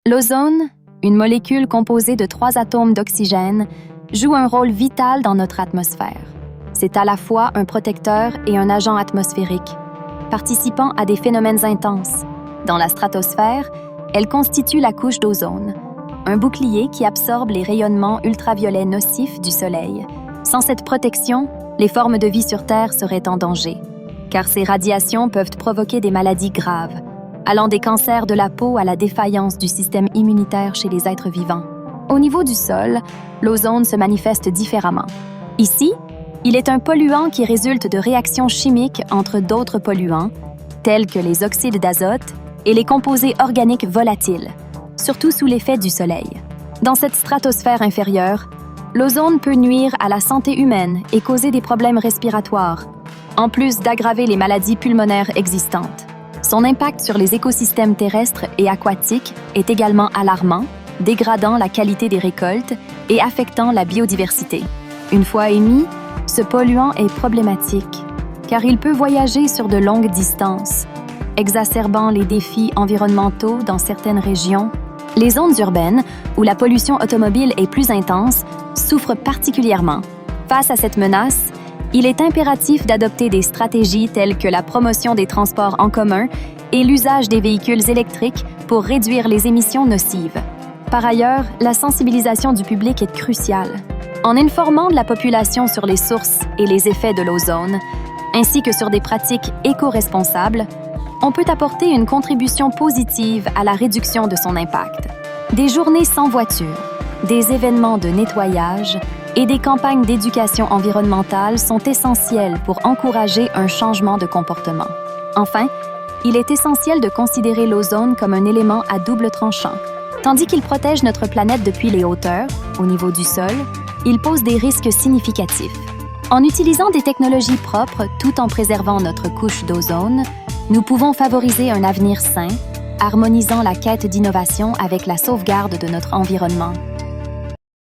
L'ozone, une molécule composée de 3 atomes d'oxygène, joue un rôle vital dans notre atmosphère. C'est à la fois un protecteur et un agent atmosphérique, participant à des phénomènes intenses. Dans la stratosphère, elle constitue la couche d'ozone, un bouclier qui absorbe les rayonnements ultraviolets nocifs du Soleil. Sans cette protection, les formes de vie sur Terre seraient en danger, car ces radiations peuvent provoquer des maladies graves, allant des cancers de la peau à la défaillance du système immunitaire chez les êtres vivants. Au niveau du sol, l'ozone se manifeste différemment. Ici, il est un polluant qui résulte de réactions chimiques entre d'autres polluants, tels que les oxydes d'azote et les composés organiques volatiles, surtout sous l'effet du Soleil. Dans cette stratosphère inférieure, l'ozone peut nuire à la santé humaine et causer des problèmes respiratoires, en plus d'aggraver les maladies pulmonaires existantes. Son impact sur les écosystèmes terrestres et aquatiques est également alarmant, dégradant la qualité des récoltes et affectant la biodiversité. Une fois émis, ce polluant est problématique, car il peut voyager sur de longues distances, exacerbant les défis environnementaux dans certaines régions. Les zones urbaines, où la pollution automobile est plus intense, souffrent particulièrement. Face à cette menace, il est impératif d'adopter des stratégies telles que la promotion des transports en commun et l'usage des véhicules électriques pour réduire les émissions nocives. Par ailleurs, la sensibilisation du public est cruciale. En informant la population sur les sources et les effets de l'ozone, ainsi que sur des pratiques éco-responsables, on peut apporter une contribution positive à la réduction de son impact. Des journées sans voiture, des événements de nettoyage et des campagnes d'éducation environnementale sont essentielles pour encourager un changement de comportement. Enfin, il est essentiel de considérer l'ozone comme un élément à double tranchant. Tandis qu'il protège notre planète depuis les hauteurs, au niveau du sol, il pose des risques significatifs. En utilisant des technologies propres tout en préservant notre couche d'ozone, nous pouvons favoriser un avenir sain, harmonisant la quête d'innovation avec la sauvegarde de notre environnement.